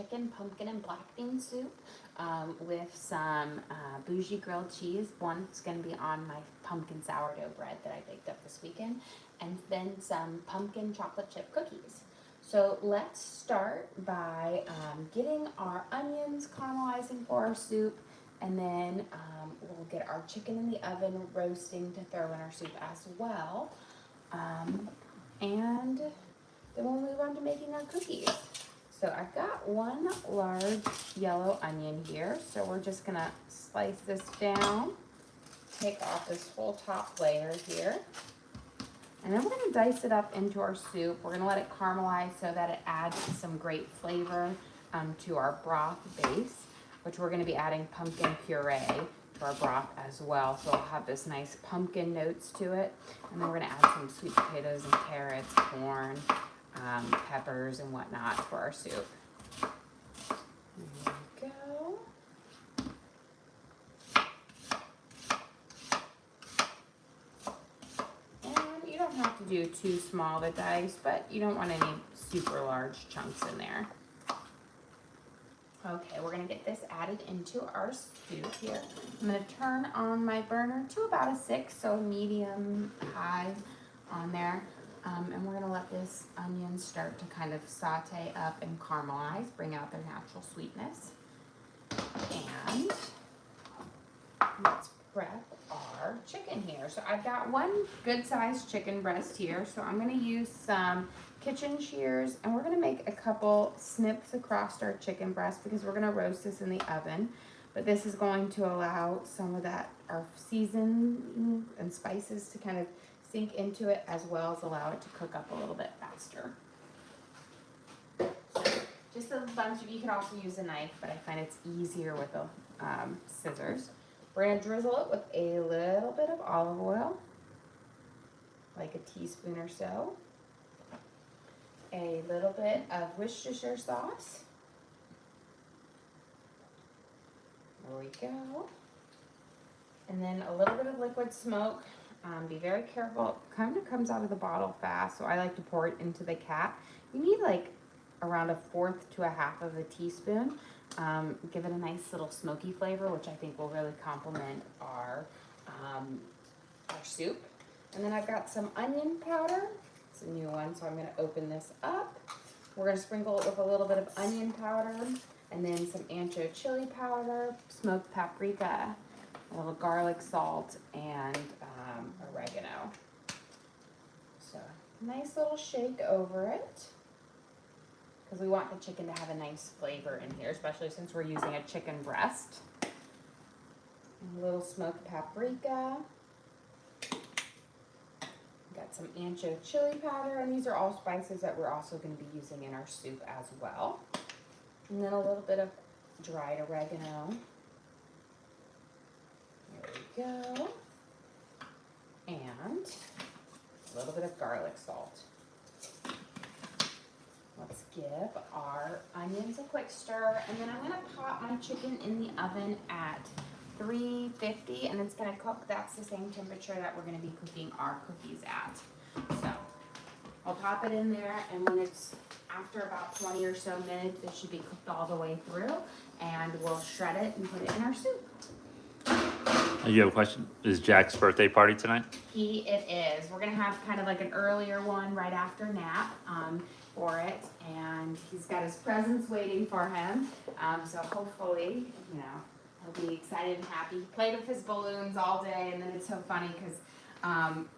chicken, pumpkin, and black bean soup with some bougie grilled cheese. One's going to be on my pumpkin sourdough bread that I baked up this weekend, and then some pumpkin chocolate chip cookies. So let's start by getting our onions caramelizing for our soup, and then we'll get our chicken in the oven roasting to throw in our soup as well. And then we'll move on to making our cookies. So I've got one large yellow onion here. So we're just gonna slice this down, take off this whole top layer here. And then we're gonna dice it up into our soup. We're gonna let it caramelize so that it adds some great flavor to our broth base, which we're gonna be adding pumpkin puree to our broth as well. So we'll have this nice pumpkin notes to it. And then we're gonna add some sweet potatoes and carrots, corn, peppers and whatnot for our soup. There we go. And you don't have to do too small of a dice, but you don't want any super large chunks in there. Okay, we're gonna get this added into our soup here. I'm gonna turn on my burner to about a 6, so medium high on there. And we're gonna let this onion start to kind of saute up and caramelize, bring out their natural sweetness. And let's prep our chicken here. So I've got one good sized chicken breast here. So I'm gonna use some kitchen shears, and we're gonna make a couple snips across our chicken breast because we're gonna roast this in the oven. But this is going to allow some of that, our seasoning and spices to kind of sink into it, as well as allow it to cook up a little bit faster. So just a bunch of, you can also use a knife, but I find it's easier with the scissors. We're gonna drizzle it with a little bit of olive oil, like a teaspoon or so. A little bit of Worcestershire sauce. There we go. And then a little bit of liquid smoke. Be very careful. It kind of comes out of the bottle fast, so I like to pour it into the cap. You need like around 1/4 to 1/2 of a teaspoon. Give it a nice little smoky flavor, which I think will really complement our soup. And then I've got some onion powder. It's a new one, so I'm going to open this up. We're going to sprinkle it with a little bit of onion powder, and then some ancho chili powder, smoked paprika, a little garlic salt, and oregano. So nice little shake over it, because we want the chicken to have a nice flavor in here, especially since we're using a chicken breast. And a little smoked paprika. Got some ancho chili powder, and these are all spices that we're also going to be using in our soup as well. And then a little bit of dried oregano. There we go. And a little bit of garlic salt. Let's give our onions a quick stir, and then I'm going to pop my chicken in the oven at 350, and it's going to cook. That's the same temperature that we're going to be cooking our cookies at. So I'll pop it in there, and when it's after about 20 or so minutes, it should be cooked all the way through, and we'll shred it and put it in our soup. You have a question? Is Jack's birthday party tonight? It is. We're gonna have kind of like an earlier one right after nap for it, and he's got his presents waiting for him. So hopefully, you know, he'll be excited and happy. He played with his balloons all day, and then it's so funny because,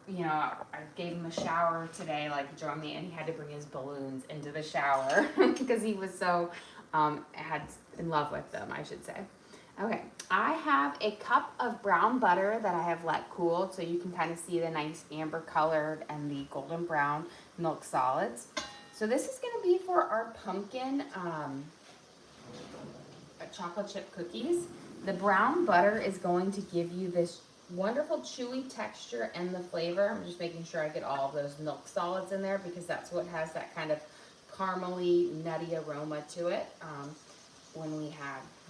you know, I gave him a shower today, like he joined me, and he had to bring his balloons into the shower because he was so in love with them, I should say. Okay, I have a cup of brown butter that I have let cool, so you can kind of see the nice amber colored and the golden brown milk solids. So this is going to be for our pumpkin chocolate chip cookies. The brown butter is going to give you this wonderful chewy texture and the flavor. I'm just making sure I get all of those milk solids in there because that's what has that kind of caramely, nutty aroma to it when we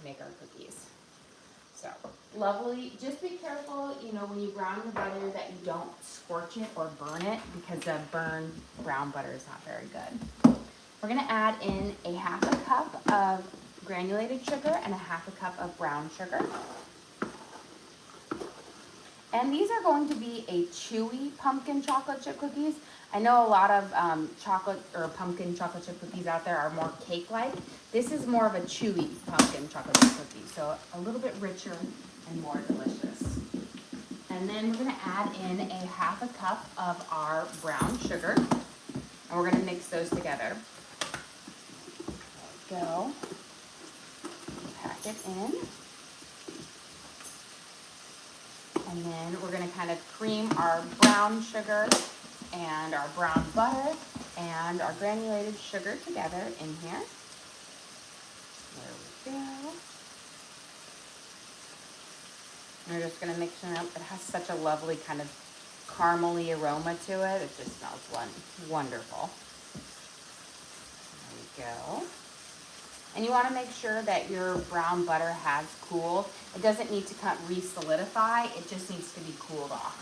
make our cookies. So lovely. Just be careful, you know, when you brown the butter that you don't scorch it or burn it, because the burned brown butter is not very good. We're gonna add in a 1/2 cup of granulated sugar and a 1/2 cup of brown sugar. And these are going to be a chewy pumpkin chocolate chip cookies. I know a lot of chocolate or pumpkin chocolate chip cookies out there are more cake-like. This is more of a chewy pumpkin chocolate chip cookie, so a little bit richer and more delicious. And then we're gonna add in a 1/2 cup of our brown sugar, and we're gonna mix those together. There we go. Pack it in. And then we're gonna kind of cream our brown sugar and our brown butter and our granulated sugar together in here. There we go. And we're just gonna mix it up. It has such a lovely kind of caramely aroma to it. It just smells wonderful. There we go. And you want to make sure that your brown butter has cooled. It doesn't need to re-solidify. It just needs to be cooled off.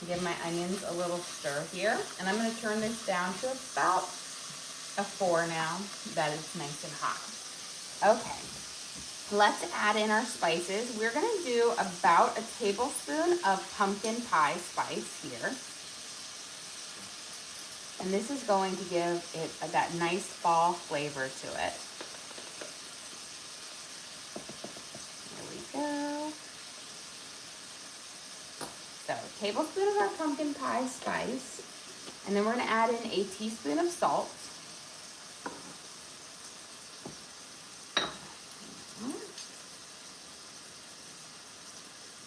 Give my onions a little stir here. And I'm going to turn this down to about a 4 now. That is nice and hot. Okay. Let's add in our spices. We're going to do about a tablespoon of pumpkin pie spice here. And this is going to give it that nice fall flavor to it. Go. So, tablespoon of our pumpkin pie spice, and then we're going to add in a teaspoon of salt.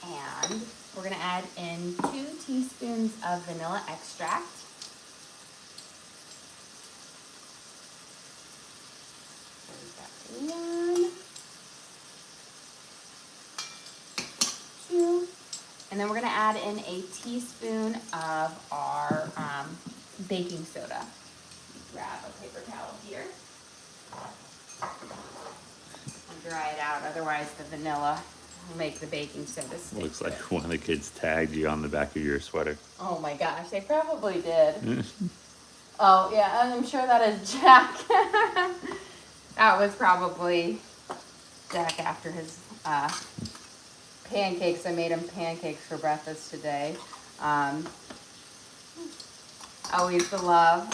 And we're going to add in 2 teaspoons of vanilla extract. There's that 1. 2. And then we're going to add in a teaspoon of our baking soda. Grab a paper towel here. And dry it out, otherwise the vanilla will make the baking soda stick. Looks like one of the kids tagged you on the back of your sweater. Oh my gosh, they probably did. Oh yeah, and I'm sure that is Jack. That was probably Jack after his pancakes. I made him pancakes for breakfast today. Always the love.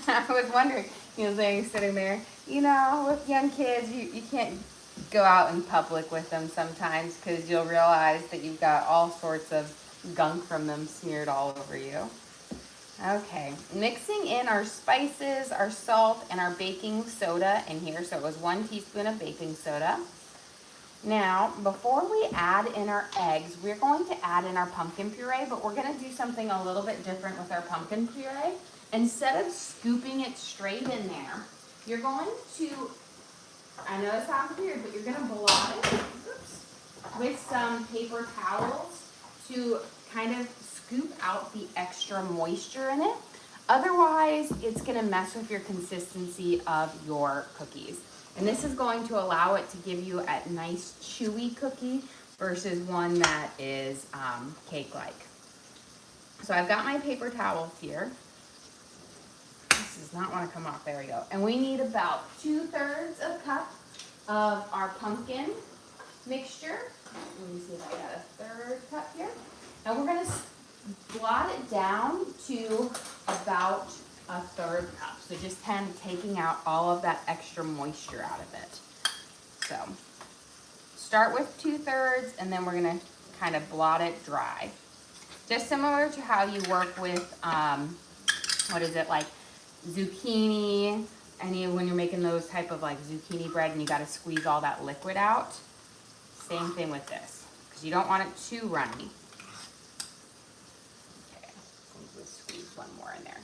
I was wondering, he was sitting there, you know, with young kids, you can't go out in public with them sometimes because you'll realize that you've got all sorts of gunk from them smeared all over you. Okay, mixing in our spices, our salt, and our baking soda in here. So it was 1 teaspoon of baking soda. Now, before we add in our eggs, we're going to add in our pumpkin puree, but we're going to do something a little bit different with our pumpkin puree. Instead of scooping it straight in there, you're going to, I know it sounds weird, but you're going to blot it with some paper towels to kind of scoop out the extra moisture in it. Otherwise, it's going to mess with your consistency of your cookies. And this is going to allow it to give you a nice chewy cookie versus one that is cake-like. So I've got my paper towels here. This does not want to come off. There we go. And we need about 2/3 of a cup of our pumpkin mixture. Let me see if I got a 1/3 cup here. And we're going to blot it down to about a 1/3 cup. So just kind of taking out all of that extra moisture out of it. So start with 2/3 and then we're going to kind of blot it dry. Just similar to how you work with, what is it, like zucchini, when you're making those type of like zucchini bread and you got to squeeze all that liquid out. Same thing with this, because you don't want it too runny. Okay, let's squeeze one more in there.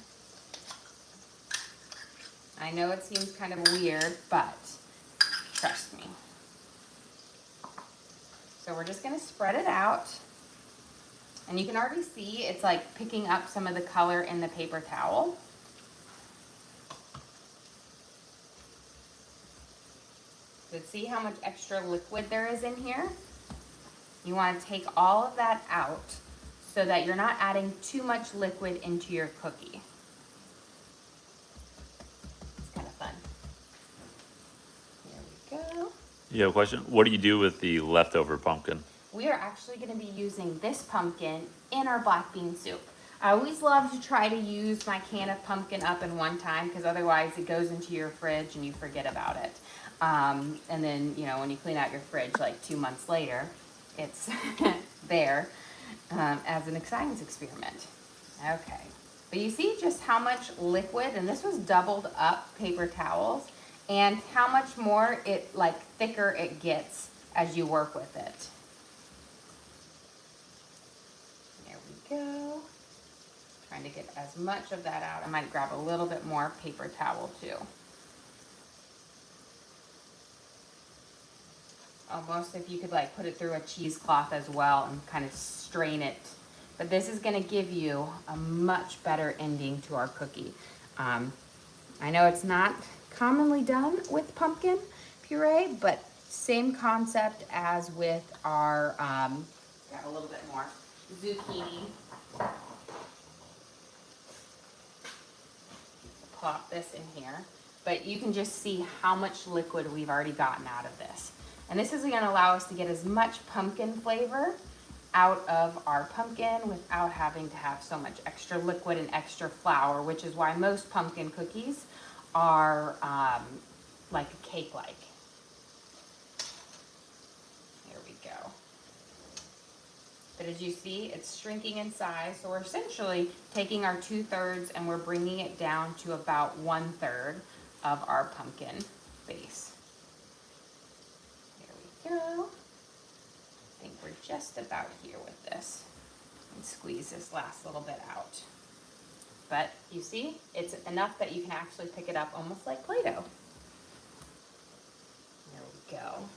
I know it seems kind of weird, but trust me. So we're just going to spread it out. And you can already see it's like picking up some of the color in the paper towel. So see how much extra liquid there is in here? You want to take all of that out so that you're not adding too much liquid into your cookie. It's kind of fun. You have a question? What do you do with the leftover pumpkin? We are actually going to be using this pumpkin in our black bean soup. I always love to try to use my can of pumpkin up in one time because otherwise it goes into your fridge and you forget about it. And then, you know, when you clean out your fridge like 2 months later, it's there as an science experiment. Okay. But you see just how much liquid, and this was doubled up paper towels, and how much more it, like, thicker it gets as you work with it. There we go. Trying to get as much of that out. I might grab a little bit more paper towel too. Almost if you could like put it through a cheesecloth as well and kind of strain it. But this is gonna give you a much better ending to our cookie. I know it's not commonly done with pumpkin puree, but same concept as with our, got a little bit more zucchini. Plop this in here, but you can just see how much liquid we've already gotten out of this. And this is going to allow us to get as much pumpkin flavor out of our pumpkin without having to have so much extra liquid and extra flour, which is why most pumpkin cookies are like a cake-like. There we go. But as you see, it's shrinking in size. So we're essentially taking our 2/3 and we're bringing it down to about 1/3 of our pumpkin base. There we go. I think we're just about here with this. And squeeze this last little bit out. But you see, it's enough that you can actually pick it up almost like Play-Doh. There we go.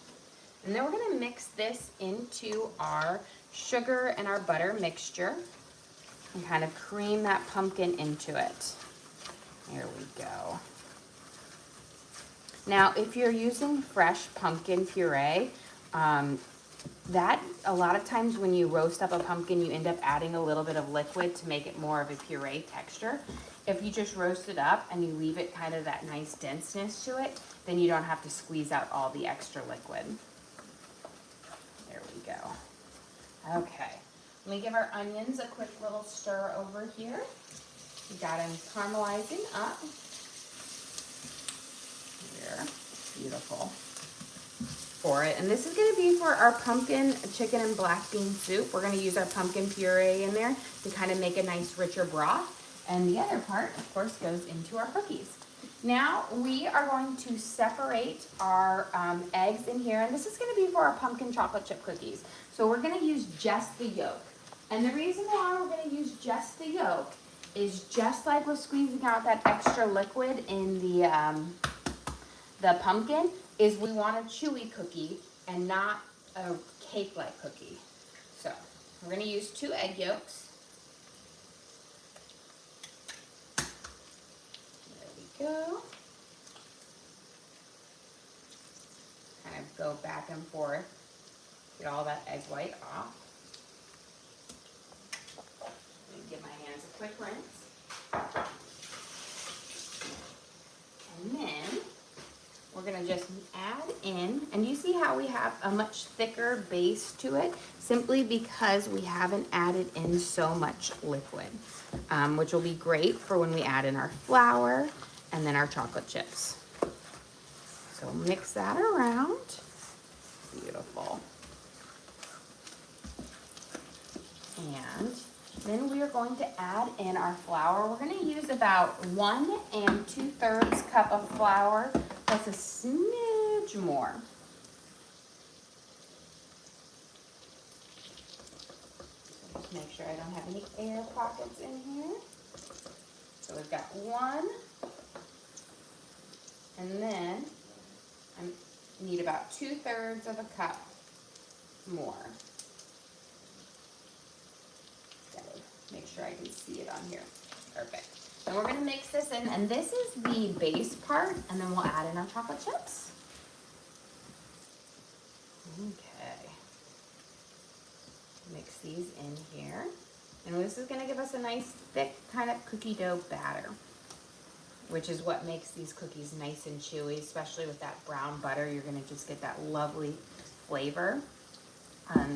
And then we're going to mix this into our sugar and our butter mixture and kind of cream that pumpkin into it. There we go. Now, if you're using fresh pumpkin puree, that a lot of times when you roast up a pumpkin, you end up adding a little bit of liquid to make it more of a puree texture. If you just roast it up and you leave it kind of that nice denseness to it, then you don't have to squeeze out all the extra liquid. There we go. Okay, let me give our onions a quick little stir over here. We got them caramelizing up. Here, beautiful. For it, and this is going to be for our pumpkin chicken and black bean soup. We're going to use our pumpkin puree in there to kind of make a nice richer broth, and the other part of course goes into our cookies. Now we are going to separate our eggs in here, and this is going to be for our pumpkin chocolate chip cookies. So we're going to use just the yolk, and the reason why we're going to use just the yolk is just like we're squeezing out that extra liquid in the pumpkin, is we want a chewy cookie and not a cake-like cookie. So we're going to use 2 egg yolks. There we go. Kind of go back and forth, get all that egg white off. Let me give my hands a quick rinse. And then we're going to just add in, and you see how we have a much thicker base to it simply because we haven't added in so much liquid, which will be great for when we add in our flour and then our chocolate chips. So mix that around. Beautiful. And then we are going to add in our flour. We're going to use about 1 2/3 cup of flour plus a smidge more. So just make sure I don't have any air pockets in here. So we've got 1, and then I need about 2/3 of a cup more. Make sure I can see it on here. Perfect. And we're going to mix this in, and this is the base part, and then we'll add in our chocolate chips. Okay. Mix these in here. And this is going to give us a nice thick kind of cookie dough batter. which is what makes these cookies nice and chewy, especially with that brown butter. You're gonna just get that lovely flavor.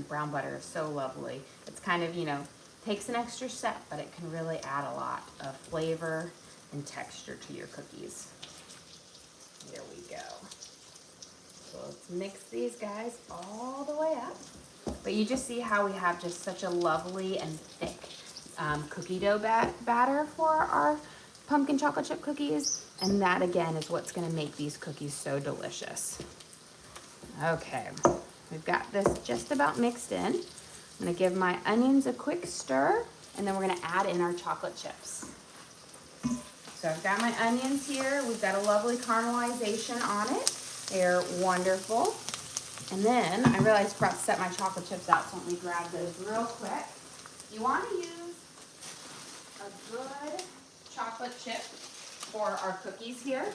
Brown butter is so lovely. It's kind of, you know, takes an extra step, but it can really add a lot of flavor and texture to your cookies. There we go. So let's mix these guys all the way up. But you just see how we have just such a lovely and thick cookie dough batter for our pumpkin chocolate chip cookies. And that again is what's gonna make these cookies so delicious. Okay, we've got this just about mixed in. I'm gonna give my onions a quick stir, and then we're gonna add in our chocolate chips. So I've got my onions here. We've got a lovely caramelization on it. They're wonderful. And then I realized I forgot to set my chocolate chips out, so let me grab those real quick. You want to use a good chocolate chip for our cookies here.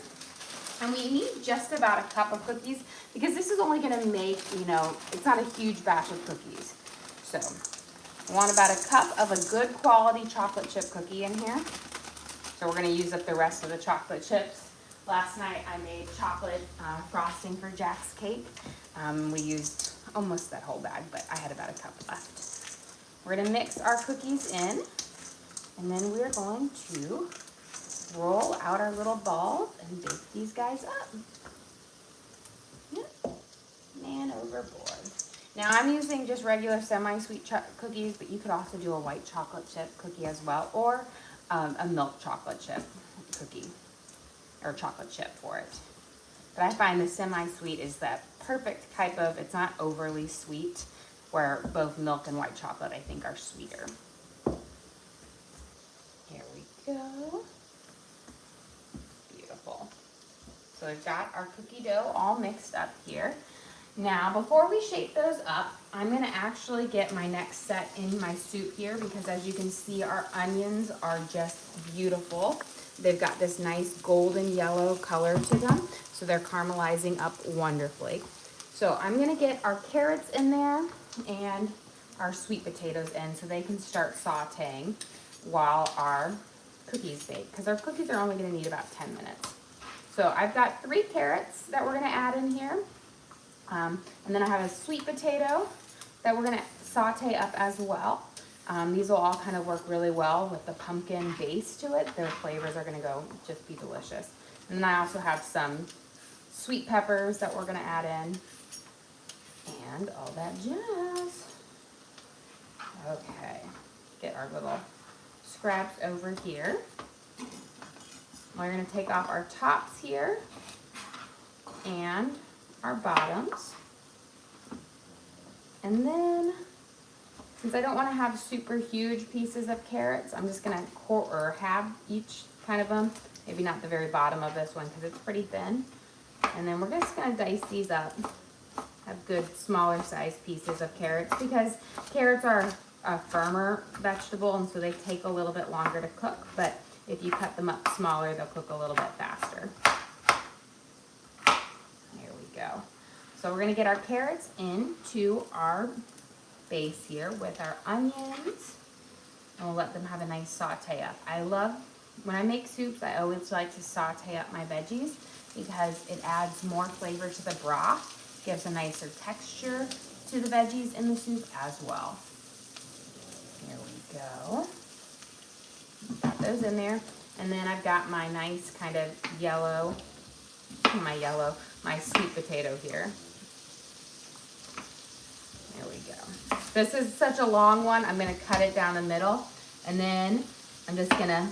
And we need just about a cup of cookies because this is only going to make, you know, it's not a huge batch of cookies. So I want about a cup of a good quality chocolate chip cookie in here. So we're going to use up the rest of the chocolate chips. Last night I made chocolate frosting for Jack's cake. We used almost that whole bag, but I had about a cup left. We're going to mix our cookies in, and then we're going to roll out our little balls and bake these guys up. Yep. Man overboard. Now I'm using just regular semi-sweet cookies, but you could also do a white chocolate chip cookie as well, or a milk chocolate chip cookie, or chocolate chip for it. But I find the semi-sweet is that perfect type of, it's not overly sweet, where both milk and white chocolate I think are sweeter. Here we go. Beautiful. So we've got our cookie dough all mixed up here. Now, before we shape those up, I'm gonna actually get my next set in my soup here because as you can see, our onions are just beautiful. They've got this nice golden yellow color to them, so they're caramelizing up wonderfully. So I'm gonna get our carrots in there and our sweet potatoes in so they can start sauteing while our cookies bake, because our cookies are only gonna need about 10 minutes. So I've got 3 carrots that we're gonna add in here. And then I have a sweet potato that we're gonna saute up as well. These will all kind of work really well with the pumpkin base to it. Their flavors are gonna go just be delicious. And then I also have some sweet peppers that we're gonna add in and all that jazz. Okay, get our little scraps over here. We're gonna take off our tops here and our bottoms. And then, since I don't want to have super huge pieces of carrots, I'm just gonna halve each kind of them. Maybe not the very bottom of this one because it's pretty thin. And then we're just gonna dice these up. Have good smaller sized pieces of carrots because carrots are a firmer vegetable and so they take a little bit longer to cook. But if you cut them up smaller, they'll cook a little bit faster. Go. So we're going to get our carrots into our base here with our onions, and we'll let them have a nice saute up. I love, when I make soups, I always like to saute up my veggies because it adds more flavor to the broth, gives a nicer texture to the veggies in the soup as well. Here we go. Got those in there. And then I've got my nice kind of yellow, my sweet potato here. There we go. This is such a long one. I'm going to cut it down the middle, and then I'm just going to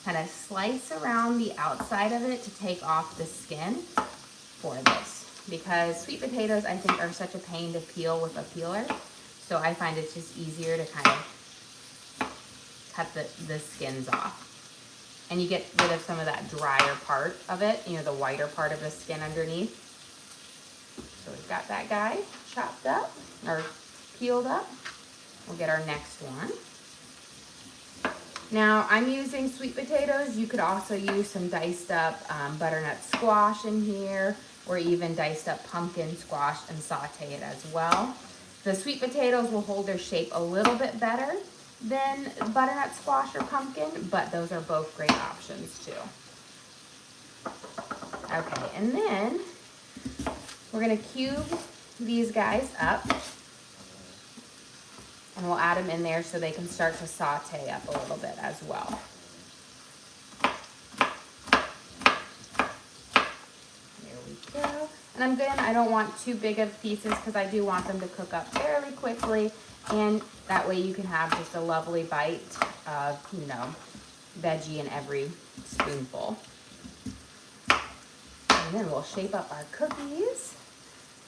kind of slice around the outside of it to take off the skin for this, because sweet potatoes I think are such a pain to peel with a peeler, so I find it's just easier to kind of cut the skins off. And you get rid of some of that drier part of it, you know, the whiter part of the skin underneath. So we've got that guy chopped up, or peeled up. We'll get our next one. Now, I'm using sweet potatoes. You could also use some diced up butternut squash in here, or even diced up pumpkin squash and saute it as well. The sweet potatoes will hold their shape a little bit better than butternut squash or pumpkin, but those are both great options too. Okay, and then we're gonna cube these guys up. And we'll add them in there so they can start to saute up a little bit as well. There we go. And again, I don't want too big of pieces because I do want them to cook up fairly quickly. And that way you can have just a lovely bite of, you know, veggie in every spoonful. And then we'll shape up our cookies.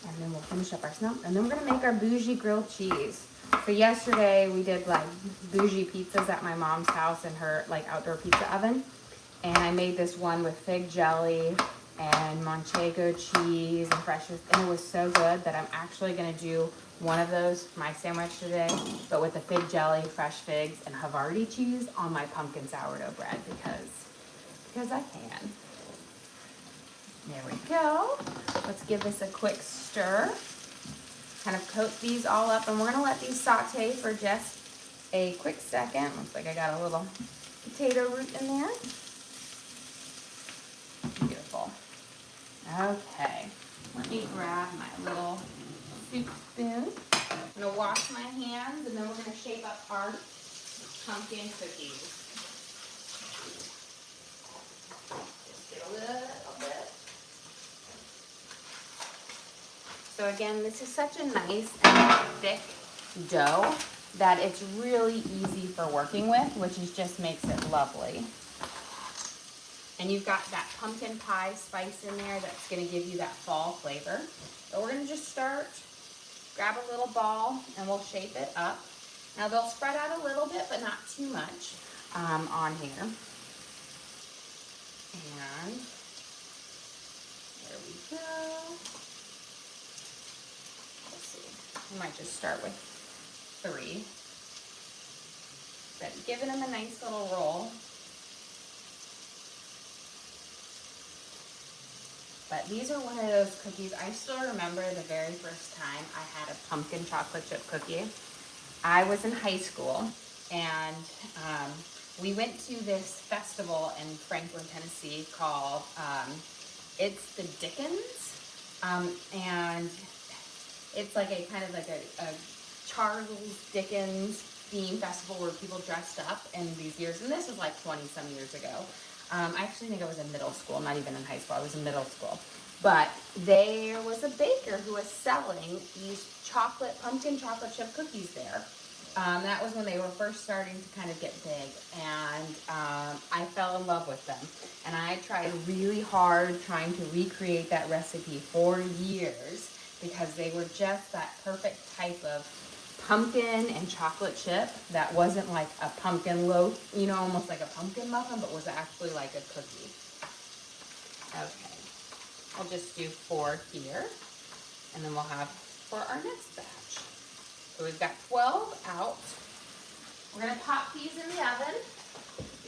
And then we'll finish up our snow. And then we're gonna make our bougie grilled cheese. So yesterday we did like bougie pizzas at my mom's house in her like outdoor pizza oven. And I made this one with fig jelly and manchego cheese and fresh, and it was so good that I'm actually gonna do one of those for my sandwich today, but with the fig jelly, fresh figs, and Havarti cheese on my pumpkin sourdough bread because I can. There we go. Let's give this a quick stir. Kind of coat these all up, and we're gonna let these saute for just a quick second. Looks like I got a little potato root in there. Beautiful. Okay, let me grab my little soup spoon. I'm gonna wash my hands, and then we're gonna shape up our pumpkin cookies. Just get a little bit. So again, this is such a nice and thick dough that it's really easy for working with, which just makes it lovely. And you've got that pumpkin pie spice in there that's gonna give you that fall flavor. So we're gonna just start, grab a little ball, and we'll shape it up. Now they'll spread out a little bit, but not too much on here. And there we go. We might just start with 3. But giving them a nice little roll. But these are one of those cookies. I still remember the very first time I had a pumpkin chocolate chip cookie. I was in high school, and we went to this festival in Franklin, Tennessee called It's the Dickens. And it's like a kind of like a Charles Dickens theme festival where people dressed up in these years. And this was like 20 some years ago. I actually think I was in middle school, not even in high school. I was in middle school. But there was a baker who was selling these pumpkin chocolate chip cookies there. That was when they were first starting to kind of get big. And I fell in love with them. And I tried really hard trying to recreate that recipe for years, because they were just that perfect type of pumpkin and chocolate chip that wasn't like a pumpkin loaf, you know, almost like a pumpkin muffin, but was actually like a cookie. Okay, I'll just do 4 here, and then we'll have for our next batch. So we've got 12 out. We're gonna pop these in the oven.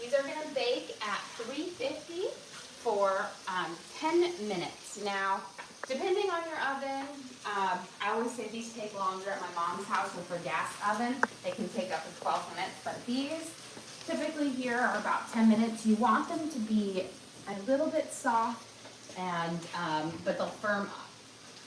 These are gonna bake at 350 for 10 minutes. Now, depending on your oven, I always say these take longer. At my mom's house with her gas oven, they can take up to 12 minutes, but these typically here are about 10 minutes. You want them to be a little bit soft, and but they'll firm up.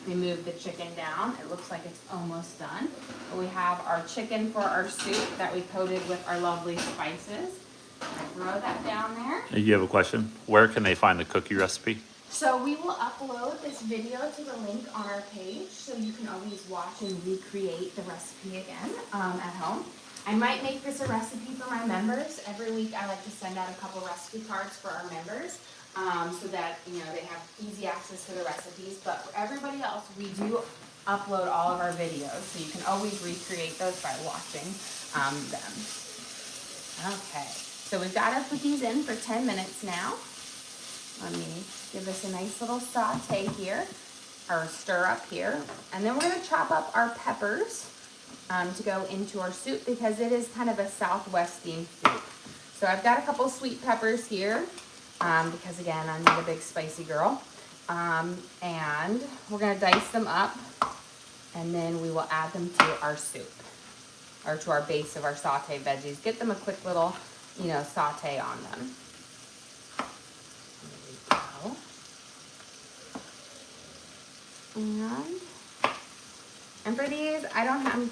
We move the chicken down. It looks like it's almost done. We have our chicken for our soup that we coated with our lovely spices. I throw that down there. You have a question? Where can they find the cookie recipe? So we will upload this video to the link on our page, so you can always watch and recreate the recipe again at home. I might make this a recipe for my members. Every week I like to send out a couple recipe cards for our members, so that, you know, they have easy access to the recipes. But for everybody else, we do upload all of our videos, so you can always recreate those by watching them. Okay, so we've got our cookies in for 10 minutes now. Let me give this a nice little saute here, or stir up here. And then we're gonna chop up our peppers to go into our soup, because it is kind of a Southwest themed soup. So I've got a couple sweet peppers here, because again, I'm not a big spicy girl. And we're gonna dice them up, and then we will add them to our soup, or to our base of our sauteed veggies. Get them a quick little, you know, saute on them. There we go. And for these, I don't have,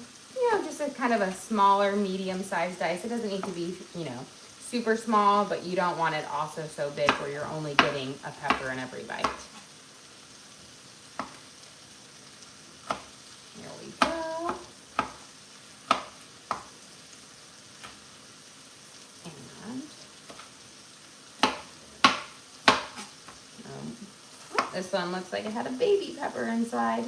just a kind of a smaller, medium-sized dice. It doesn't need to be, super small, but you don't want it also so big where you're only getting a pepper in every bite. Here we go. And this one looks like it had a baby pepper inside.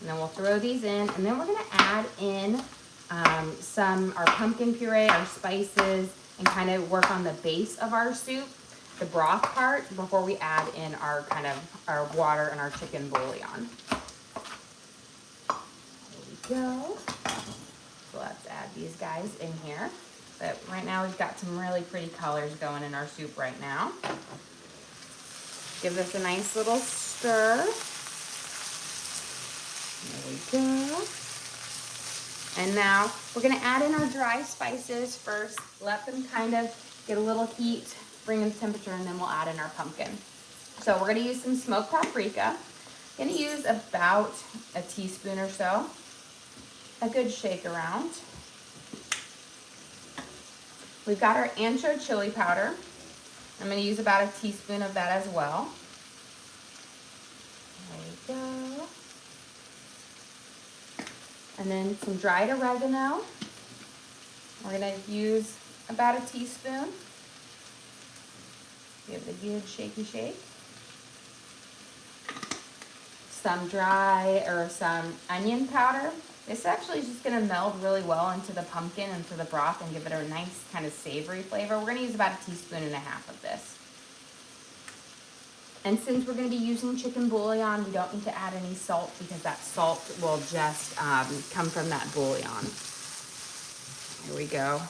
And then we'll throw these in, and then we're gonna add in our pumpkin puree, our spices, and kind of work on the base of our soup, the broth part, before we add in our water and our chicken bouillon. There we go. So let's add these guys in here. But right now we've got some really pretty colors going in our soup right now. Give this a nice little stir. There we go. And now we're gonna add in our dry spices first. Let them kind of get a little heat, bring in the temperature, and then we'll add in our pumpkin. So we're gonna use some smoked paprika. Gonna use about a teaspoon or so. A good shake around. We've got our ancho chili powder. I'm gonna use about a teaspoon of that as well. There we go. And then some dried oregano. We're gonna use about a teaspoon. Give it a good shaky shake. Some some onion powder. This actually is just gonna meld really well into the pumpkin and to the broth and give it a nice kind of savory flavor. We're gonna use about a teaspoon and a half of this. And since we're gonna be using chicken bouillon, we don't need to add any salt because that salt will just come from that bouillon. Here we go.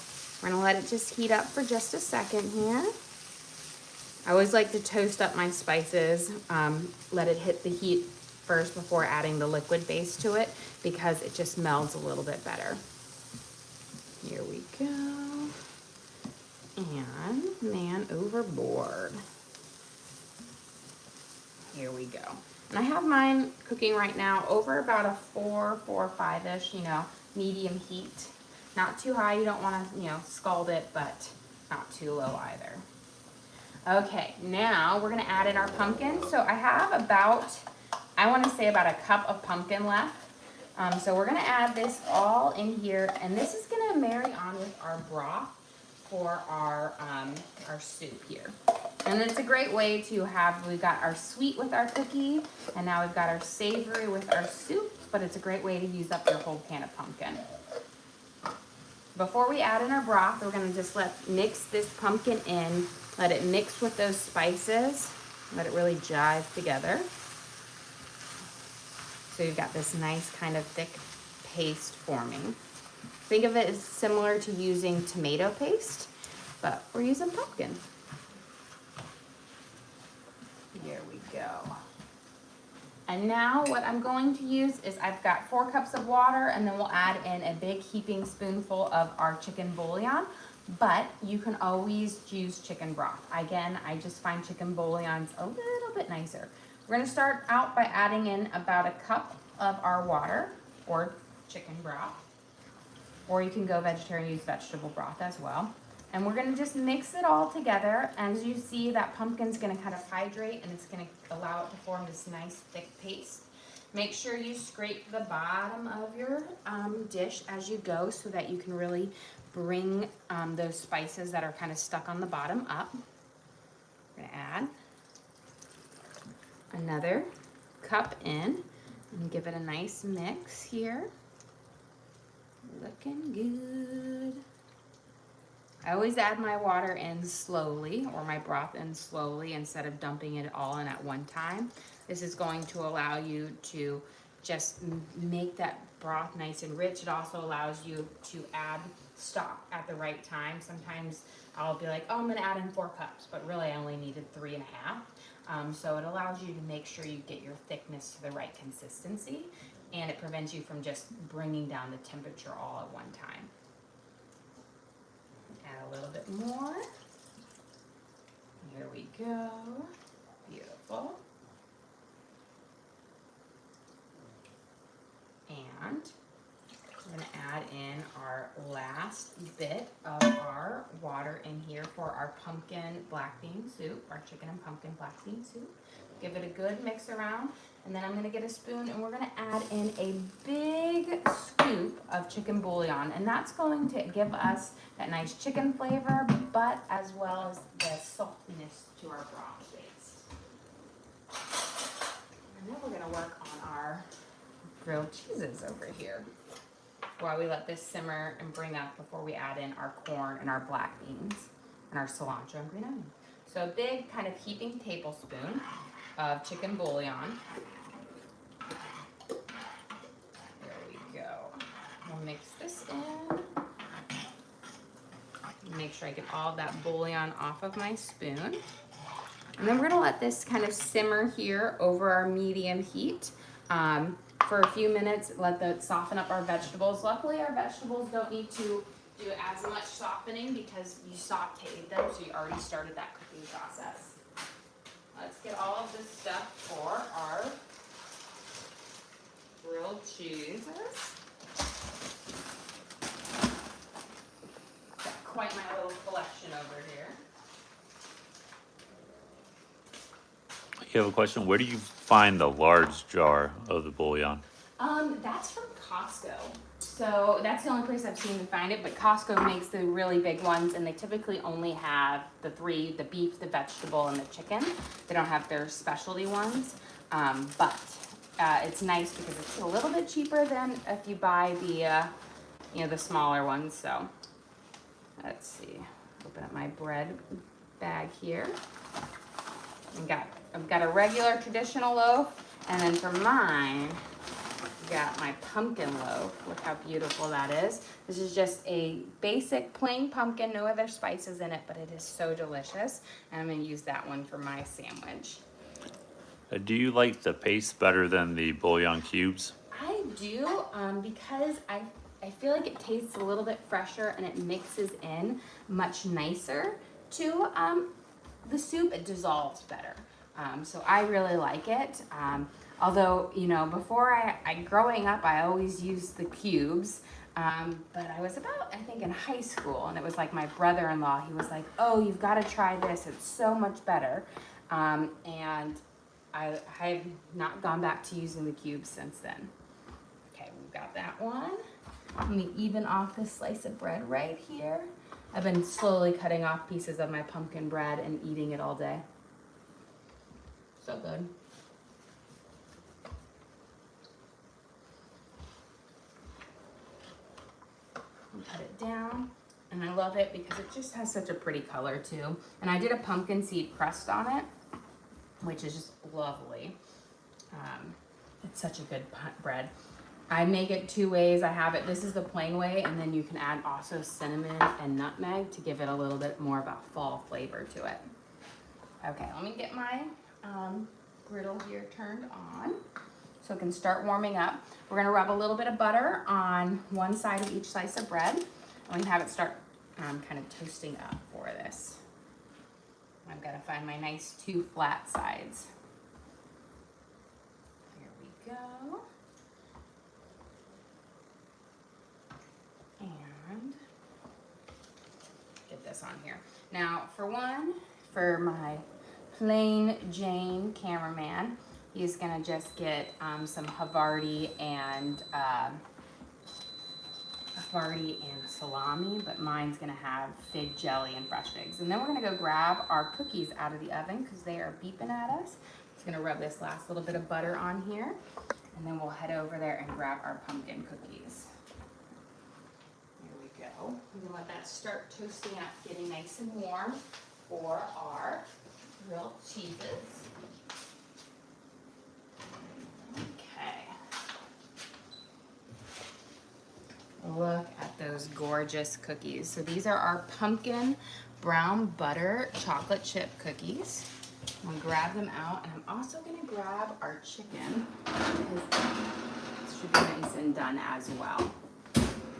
We're gonna let it just heat up for just a second here. I always like to toast up my spices, let it hit the heat first before adding the liquid base to it because it just melds a little bit better. Here we go. And man overboard. Here we go. And I have mine cooking right now over about a 4 or 5-ish, medium heat. Not too high, you don't want to, scald it, but not too low either. Okay, now we're gonna add in our pumpkin. So I have I wanna say about a cup of pumpkin left. So we're gonna add this all in here, and this is gonna marry on with our broth for our soup here. And it's a great way to we've got our sweet with our cookie, and now we've got our savory with our soup, but it's a great way to use up your whole can of pumpkin. Before we add in our broth, we're gonna just mix this pumpkin in, let it mix with those spices, let it really jive together. So you've got this nice kind of thick paste forming. Think of it as similar to using tomato paste, but we're using pumpkin. Here we go. And now what I'm going to use is I've got 4 cups of water, and then we'll add in a big heaping spoonful of our chicken bouillon, but you can always use chicken broth. Again, I just find chicken bouillon's a little bit nicer. We're gonna start out by adding in about a cup of our water or chicken broth, or you can go vegetarian, use vegetable broth as well. And we're gonna just mix it all together. As you see, that pumpkin's gonna kind of hydrate, and it's gonna allow it to form this nice thick paste. Make sure you scrape the bottom of your dish as you go so that you can really bring those spices that are kind of stuck on the bottom up. We're gonna add another cup in and give it a nice mix here. Looking good. I always add my water in slowly, or my broth in slowly, instead of dumping it all in at one time. This is going to allow you to just make that broth nice and rich. It also allows you to add stock at the right time. Sometimes I'll be like, oh, I'm gonna add in 4 cups, but really I only needed 3.5. So it allows you to make sure you get your thickness to the right consistency, and it prevents you from just bringing down the temperature all at one time. Add a little bit more. Here we go. Beautiful. And we're going to add in our last bit of our water in here for our pumpkin black bean soup, our chicken and pumpkin black bean soup. Give it a good mix around, and then I'm going to get a spoon and we're going to add in a big scoop of chicken bouillon, and that's going to give us that nice chicken flavor, but as well as the saltiness to our broth base. And then we're going to work on our grilled cheeses over here while we let this simmer and bring up before we add in our corn and our black beans and our cilantro and green onion. So a big kind of heaping tablespoon of chicken bouillon. There we go. We'll mix this in. Make sure I get all that bouillon off of my spoon. And then we're gonna let this kind of simmer here over our medium heat. For a few minutes, let that soften up our vegetables. Luckily, our vegetables don't need to do as much softening because you sauteed them, so you already started that cooking process. Let's get all of this stuff for our grilled cheeses. Got quite my little collection over here. You have a question? Where do you find the large jar of the bouillon? That's from Costco. So that's the only place I've seen to find it, but Costco makes the really big ones, and they typically only have the three, the beef, the vegetable, and the chicken. They don't have their specialty ones, but it's nice because it's a little bit cheaper than if you buy the, the smaller ones. So let's see, open up my bread bag here. I've got a regular traditional loaf, and then for mine, I've got my pumpkin loaf. Look how beautiful that is. This is just a basic plain pumpkin, no other spices in it, but it is so delicious. And I'm gonna use that one for my sandwich. Do you like the paste better than the bouillon cubes? I do, because I feel like it tastes a little bit fresher and it mixes in much nicer to the soup. It dissolves better. So I really like it. Although, before growing up, I always used the cubes. But I was about, I think, in high school, and it was like my brother-in-law, he was like, oh, you've got to try this. It's so much better. And I have not gone back to using the cubes since then. Okay, we've got that one. Let me even off this slice of bread right here. I've been slowly cutting off pieces of my pumpkin bread and eating it all day. So good. Cut it down, and I love it because it just has such a pretty color too. And I did a pumpkin seed crust on it, which is just lovely. It's such a good bread. I make it two ways. I have it, this is the plain way, and then you can add also cinnamon and nutmeg to give it a little bit more of a fall flavor to it. Okay, let me get my griddle here turned on so it can start warming up. We're gonna rub a little bit of butter on one side of each slice of bread, and we can have it start kind of toasting up for this. I've got to find my nice two flat sides. Here we go. And get this on here. Now, for my plain Jane cameraman, he's gonna just get some Havarti and salami, but mine's gonna have fig jelly and fresh figs. And then we're gonna go grab our cookies out of the oven because they are beeping at us. Just gonna rub this last little bit of butter on here, and then we'll head over there and grab our pumpkin cookies. Here we go. We're gonna let that start toasting up, getting nice and warm for our grilled cheeses. Okay. Look at those gorgeous cookies. So these are our pumpkin brown butter chocolate chip cookies. I'm gonna grab them out, and I'm also gonna grab our chicken because it should be nice and done as well.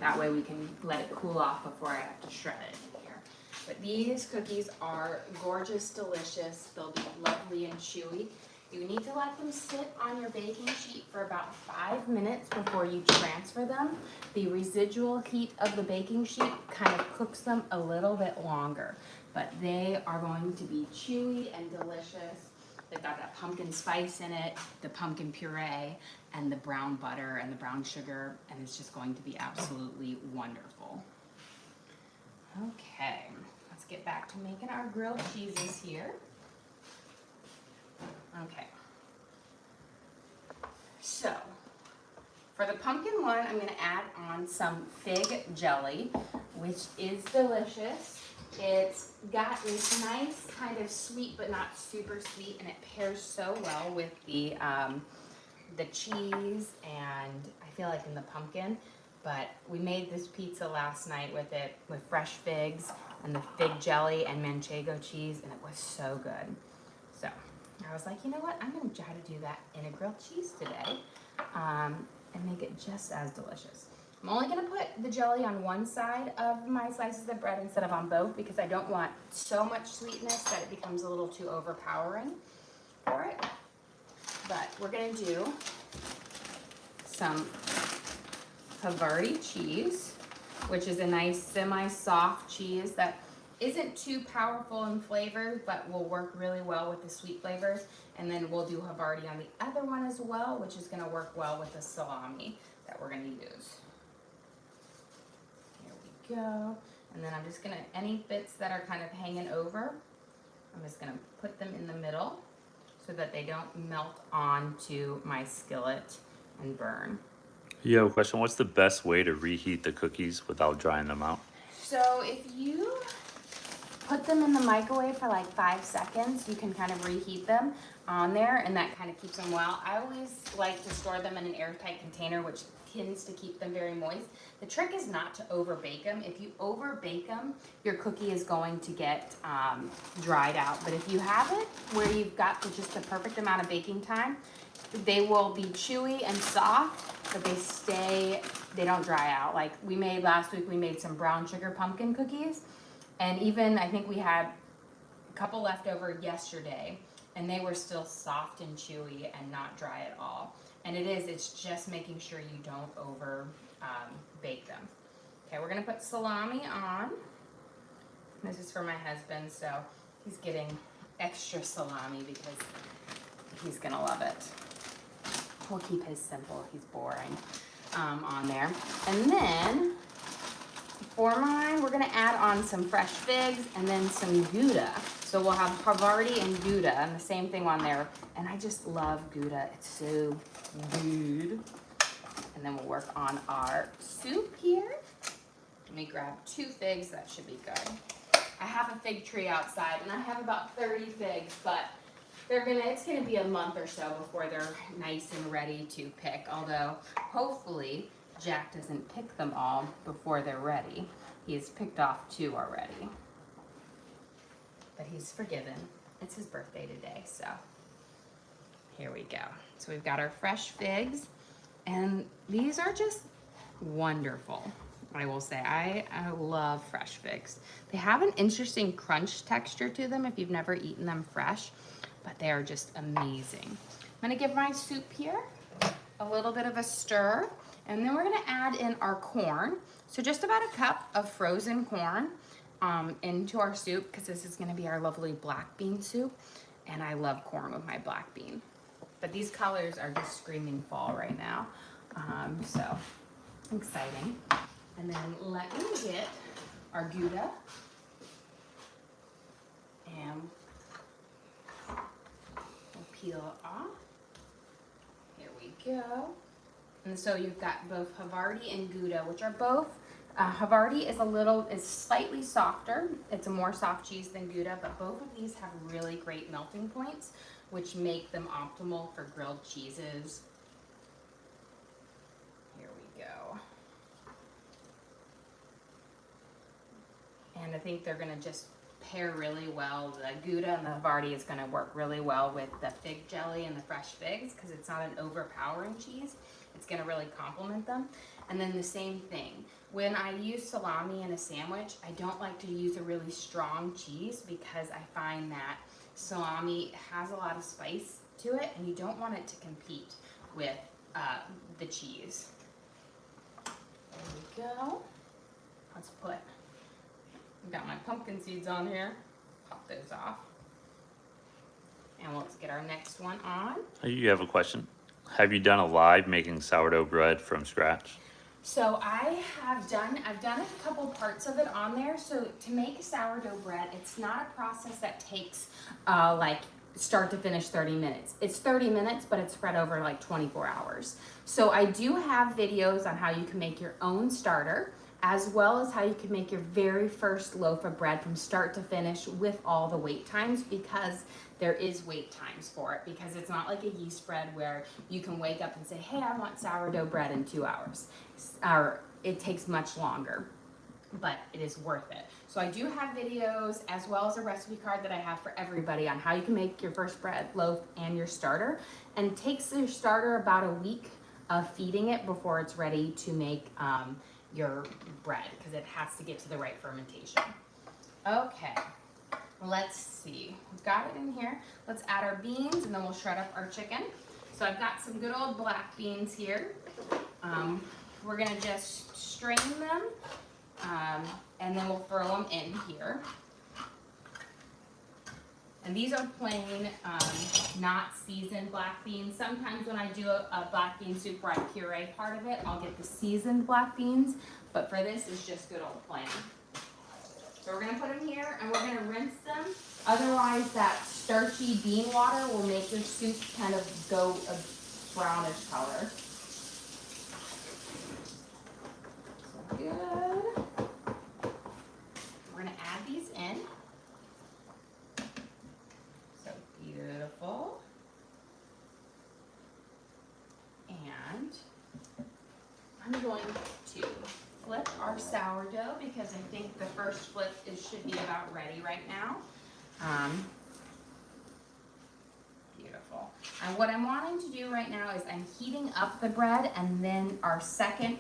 That way we can let it cool off before I have to shred it in here. But these cookies are gorgeous, delicious. They'll be lovely and chewy. You need to let them sit on your baking sheet for about 5 minutes before you transfer them. The residual heat of the baking sheet kind of cooks them a little bit longer, but they are going to be chewy and delicious. They've got that pumpkin spice in it, the pumpkin puree, and the brown butter and the brown sugar, and it's just going to be absolutely wonderful. Okay, let's get back to making our grilled cheeses here. Okay. So, for the pumpkin one, I'm going to add on some fig jelly, which is delicious. It's got this nice kind of sweet but not super sweet, and it pairs so well with the cheese and I feel like in the pumpkin. But we made this pizza last night with fresh figs and the fig jelly and manchego cheese, and it was so good. So I was like, you know what? I'm going to try to do that in a grilled cheese today and make it just as delicious. I'm only going to put the jelly on one side of my slices of bread instead of on both because I don't want so much sweetness that it becomes a little too overpowering for it. But we're going to do some Havarti cheese, which is a nice semi-soft cheese that isn't too powerful in flavor, but will work really well with the sweet flavors. And then we'll do Havarti on the other one as well, which is going to work well with the salami that we're going to use. Here we go. And then I'm just going to, any bits that are kind of hanging over, I'm just going to put them in the middle so that they don't melt onto my skillet and burn. You have a question. What's the best way to reheat the cookies without drying them out? So if you put them in the microwave for like 5 seconds, you can kind of reheat them on there, and that kind of keeps them well. I always like to store them in an airtight container, which tends to keep them very moist. The trick is not to over bake them. If you over bake them, your cookie is going to get dried out. But if you have it where you've got just the perfect amount of baking time, they will be chewy and soft, but they don't dry out. Like we made last week, we made some brown sugar pumpkin cookies, and even I think we had a couple left over yesterday, and they were still soft and chewy and not dry at all. And it's just making sure you don't over bake them. Okay, we're gonna put salami on. This is for my husband, so he's getting extra salami because he's gonna love it. We'll keep his simple, he's boring, on there. And then, for mine, we're gonna add on some fresh figs and then some Gouda. So we'll have Havarti and Gouda and the same thing on there. And I just love Gouda, it's so good. And then we'll work on our soup here. Let me grab 2 figs, that should be good. I have a fig tree outside and I have about 30 figs, but it's gonna be a month or so before they're nice and ready to pick, although hopefully Jack doesn't pick them all before they're ready. He's picked off 2 already. But he's forgiven. It's his birthday today, so here we go. So we've got our fresh figs, and these are just wonderful. I will say, I love fresh figs. They have an interesting crunch texture to them if you've never eaten them fresh, but they are just amazing. I'm gonna give my soup here a little bit of a stir, and then we're gonna add in our corn. So just about a cup of frozen corn into our soup, because this is gonna be our lovely black bean soup, and I love corn with my black bean. But these colors are just screaming fall right now, so exciting. And then let me get our Gouda, and we'll peel it off. Here we go. And so you've got both Havarti and Gouda, which are both, Havarti is slightly softer. It's a more soft cheese than Gouda, but both of these have really great melting points, which make them optimal for grilled cheeses. Here we go. And I think they're gonna just pair really well. The Gouda and the Havarti is gonna work really well with the fig jelly and the fresh figs because it's not an overpowering cheese. It's gonna really complement them. And then the same thing When I use salami in a sandwich, I don't like to use a really strong cheese because I find that salami has a lot of spice to it and you don't want it to compete with the cheese. There we go. Let's put, I've got my pumpkin seeds on here. Pop those off. And let's get our next one on. You have a question? Have you done a live making sourdough bread from scratch? So I've done a couple parts of it on there. So to make sourdough bread, it's not a process that takes like start to finish 30 minutes. It's 30 minutes, but it's spread over like 24 hours. So I do have videos on how you can make your own starter, as well as how you can make your very first loaf of bread from start to finish with all the wait times, because there is wait times for it, because it's not like a yeast bread where you can wake up and say, hey, I want sourdough bread in 2 hours. Or it takes much longer, but it is worth it. So I do have videos as well as a recipe card that I have for everybody on how you can make your first bread loaf and your starter. And it takes your starter about a week of feeding it before it's ready to make your bread, because it has to get to the right fermentation. Okay, let's see. We've got it in here. Let's add our beans and then we'll shred up our chicken. So I've got some good old black beans here. We're gonna just strain them and then we'll throw them in here. And these are plain, not seasoned black beans. Sometimes when I do a black bean soup where I puree part of it, I'll get the seasoned black beans. But for this, it's just good old plain. So we're gonna put them here and we're gonna rinse them. Otherwise, that starchy bean water will make your soup kind of go a brownish color. So good. We're gonna add these in. So beautiful. And I'm going to flip our sourdough because I think the first flip should be about ready right now. Beautiful. And what I'm wanting to do right now is I'm heating up the bread, and then our second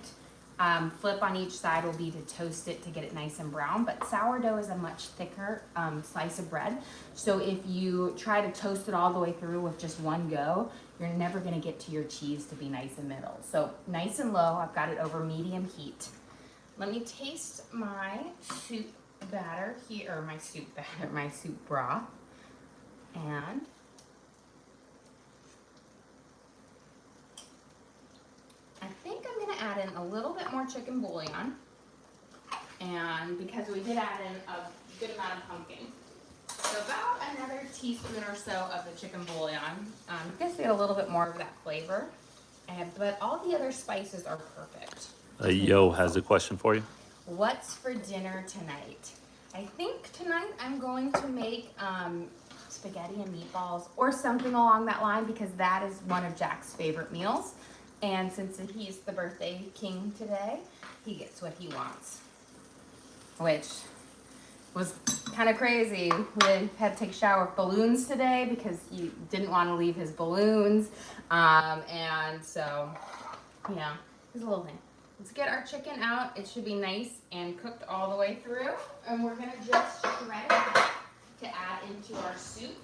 flip on each side will be to toast it to get it nice and brown. But sourdough is a much thicker slice of bread. So if you try to toast it all the way through with just one go, you're never gonna get to your cheese to be nice and middle. So nice and low, I've got it over medium heat. Let me taste my soup batter here, or my soup batter, my soup broth. And I think I'm gonna add in a little bit more chicken bouillon. And because we did add in a good amount of pumpkin. So about another teaspoon or so of the chicken bouillon. Just to get a little bit more of that flavor. But all the other spices are perfect. Yo has a question for you. What's for dinner tonight? I think tonight I'm going to make spaghetti and meatballs or something along that line, because that is one of Jack's favorite meals. And since he's the birthday king today, he gets what he wants. Which was kind of crazy. We had to take a shower with balloons today because he didn't want to leave his balloons. And so, yeah, it was a little thing. Let's get our chicken out. It should be nice and cooked all the way through. And we're gonna just shred it to add into our soup.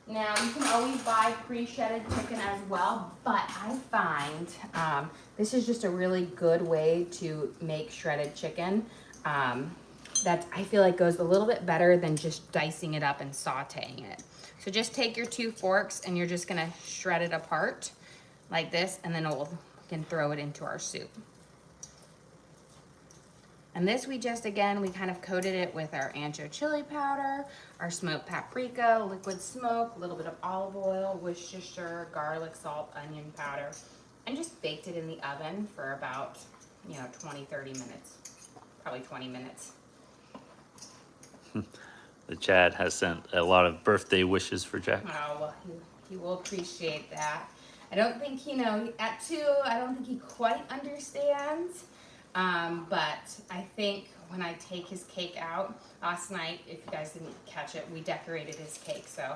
Now, you can always buy pre-shredded chicken as well, but I find this is just a really good way to make shredded chicken that I feel like goes a little bit better than just dicing it up and sauteing it. So just take your 2 forks and you're just gonna shred it apart like this, and then you can throw it into our soup. And this we kind of coated it with our ancho chili powder, our smoked paprika, liquid smoke, a little bit of olive oil, Worcestershire, garlic, salt, onion powder, and just baked it in the oven for about, 20, 30 minutes, probably 20 minutes. The Chad has sent a lot of birthday wishes for Jack. Oh, well, he will appreciate that. I don't think, at 2, I don't think he quite understands. But I think when I take his cake out last night, if you guys didn't catch it, we decorated his cake. So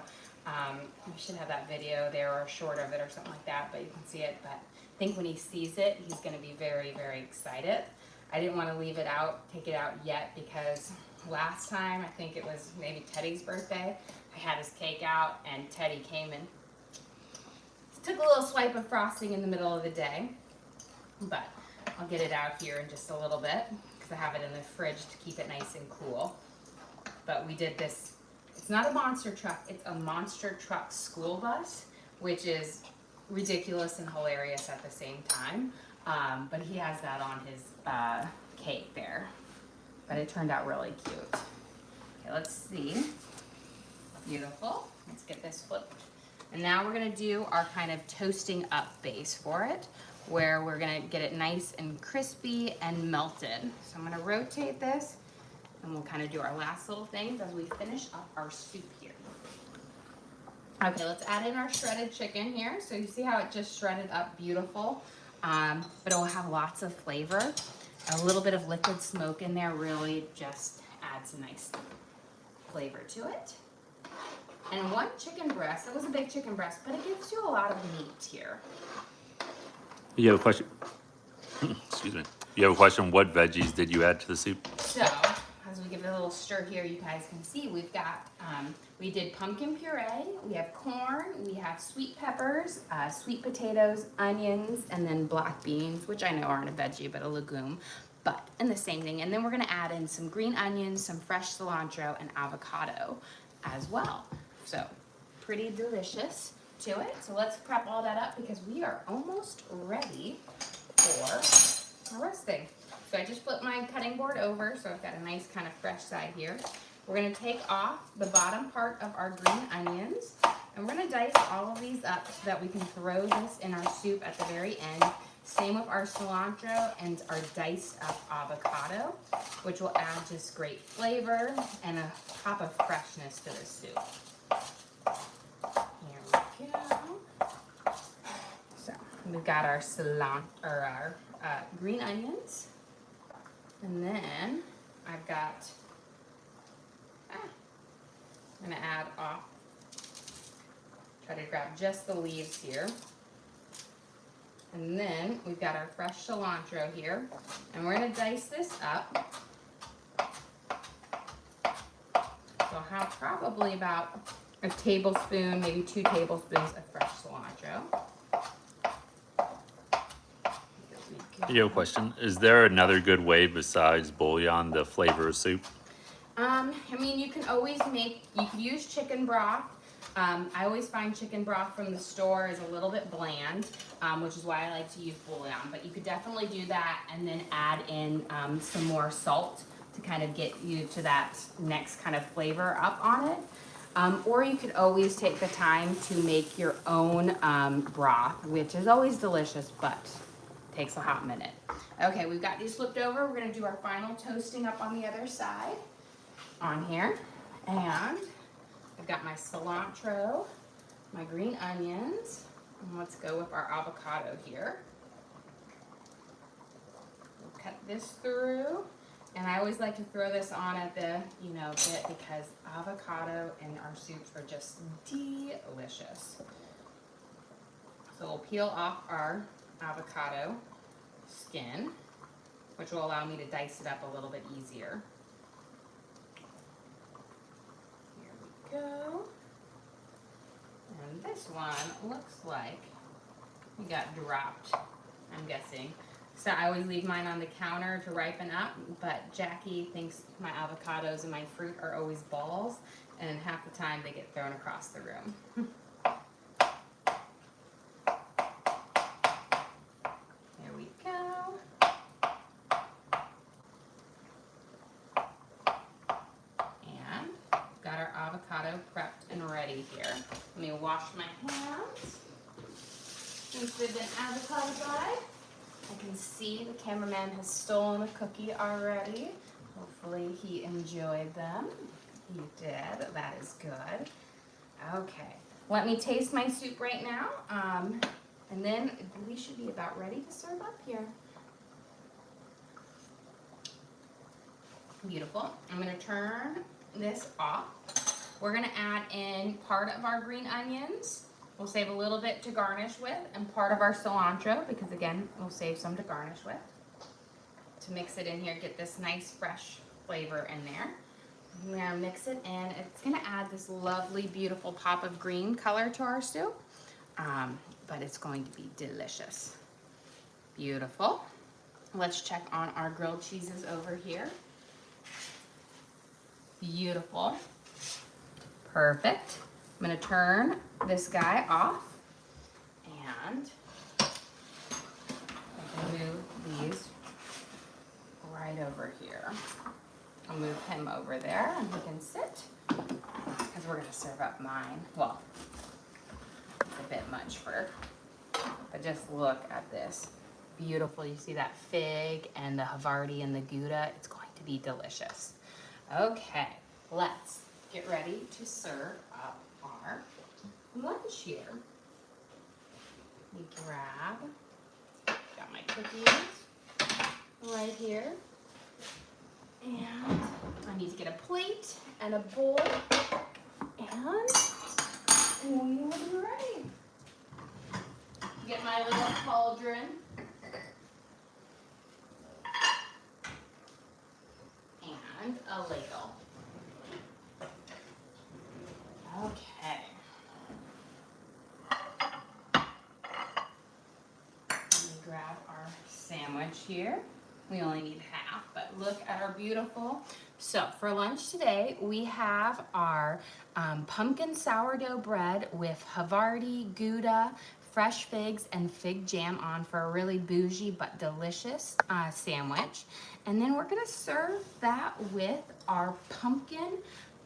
we should have that video there or a short of it or something like that, but you can see it. But I think when he sees it, he's going to be very, very excited. I didn't want to leave it out, take it out yet, because last time, I think it was maybe Teddy's birthday, I had his cake out and Teddy came and took a little swipe of frosting in the middle of the day. But I'll get it out here in just a little bit because I have it in the fridge to keep it nice and cool. But we did this, it's not a monster truck, it's a monster truck school bus, which is ridiculous and hilarious at the same time. But he has that on his cake there. But it turned out really cute. Okay, let's see. Beautiful. Let's get this flipped. And now we're gonna do our kind of toasting up base for it, where we're gonna get it nice and crispy and melted. So I'm gonna rotate this, and we'll kind of do our last little things as we finish up our soup here. Okay, let's add in our shredded chicken here. So you see how it just shredded up beautiful, but it will have lots of flavor. A little bit of liquid smoke in there really just adds a nice flavor to it. And one chicken breast, it was a big chicken breast, but it gives you a lot of meat here. You have a question? Excuse me. You have a question? What veggies did you add to the soup? So, as we give it a little stir here, you guys can see we've got, we did pumpkin puree, we have corn, we have sweet peppers, sweet potatoes, onions, and then black beans, which I know aren't a veggie, but a legume, and the same thing. And then we're gonna add in some green onions, some fresh cilantro, and avocado as well. So, pretty delicious to it. So let's prep all that up because we are almost ready for roasting. So I just flipped my cutting board over, so I've got a nice kind of fresh side here. We're gonna take off the bottom part of our green onions, and we're gonna dice all of these up so that we can throw this in our soup at the very end. Same with our cilantro and our diced up avocado, which will add just great flavor and a pop of freshness to the soup. Here we go. So we've got our cilantro, or our green onions. And then I've got, I'm gonna add off, try to grab just the leaves here. And then we've got our fresh cilantro here. And we're gonna dice this up. So I'll have probably about a tablespoon, maybe 2 tablespoons of fresh cilantro. You have a question? Is there another good way besides bouillon to flavor a soup? I mean, you can always you can use chicken broth. I always find chicken broth from the store is a little bit bland, which is why I like to use bouillon. But you could definitely do that and then add in some more salt to kind of get you to that next kind of flavor up on it. Or you could always take the time to make your own broth, which is always delicious, but takes a hot minute. Okay, we've got these flipped over. We're gonna do our final toasting up on the other side on here. And I've got my cilantro, my green onions, and let's go with our avocado here. We'll cut this through. And I always like to throw this on at the, bit because avocado and our soups are just delicious. So we'll peel off our avocado skin, which will allow me to dice it up a little bit easier. Here we go. And this one looks like we got dropped, I'm guessing. So I always leave mine on the counter to ripen up, but Jackie thinks my avocados and my fruit are always balls, and half the time they get thrown across the room. There we go. And got our avocado prepped and ready here. Let me wash my hands. Since they've been avocado-fried. I can see the cameraman has stolen a cookie already. Hopefully he enjoyed them. He did. That is good. Okay. Let me taste my soup right now. And then we should be about ready to serve up here. Beautiful. I'm going to turn this off. We're going to add in part of our green onions. We'll save a little bit to garnish with, and part of our cilantro, because again, we'll save some to garnish with. to mix it in here, get this nice fresh flavor in there. I'm gonna mix it in. It's gonna add this lovely, beautiful pop of green color to our stew, but it's going to be delicious. Beautiful. Let's check on our grilled cheeses over here. Beautiful. Perfect. I'm gonna turn this guy off and I can move these right over here. I'll move him over there and he can sit because we're gonna serve up mine. Well, it's a bit much but just look at this. Beautiful. You see that fig and the Havarti and the Gouda? It's going to be delicious. Okay, let's get ready to serve up our lunch here. Let me grab, got my cookies right here. And I need to get a plate and a bowl, and we will be ready. Get my little cauldron. And a ladle. Okay. Let me grab our sandwich here. We only need half, but look at our beautiful. So for lunch today, we have our pumpkin sourdough bread with Havarti, Gouda, fresh figs, and fig jam on for a really bougie but delicious sandwich. And then we're gonna serve that with our pumpkin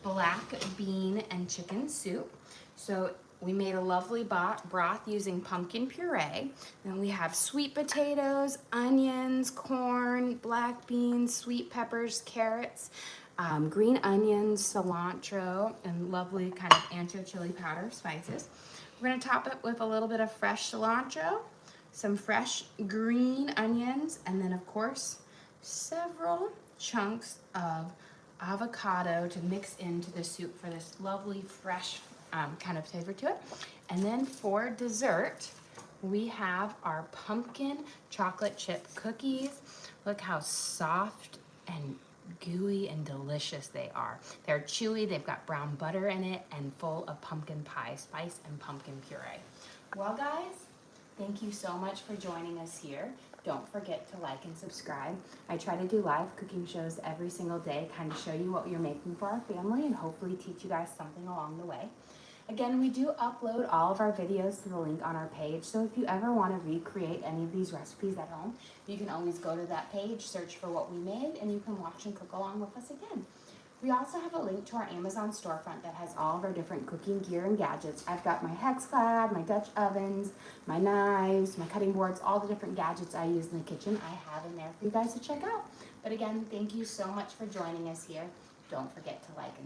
black bean and chicken soup. So we made a lovely broth using pumpkin puree. Then we have sweet potatoes, onions, corn, black beans, sweet peppers, carrots, green onions, cilantro, and lovely kind of ancho chili powder spices. We're gonna top it with a little bit of fresh cilantro, some fresh green onions, and then of course, several chunks of avocado to mix into the soup for this lovely fresh kind of flavor to it. And then for dessert, we have our pumpkin chocolate chip cookies. Look how soft and gooey and delicious they are. They're chewy, they've got brown butter in it, and full of pumpkin pie spice and pumpkin puree. Well guys, thank you so much for joining us here. Don't forget to like and subscribe. I try to do live cooking shows every single day, kind of show you what you're making for our family and hopefully teach you guys something along the way. Again, we do upload all of our videos to the link on our page, so if you ever want to recreate any of these recipes at home, you can always go to that page, search for what we made, and you can watch and cook along with us again. We also have a link to our Amazon storefront that has all of our different cooking gear and gadgets. I've got my HexClad, my Dutch ovens, my knives, my cutting boards, all the different gadgets I use in the kitchen I have in there for you guys to check out. But again, thank you so much for joining us here. Don't forget to like and subscribe.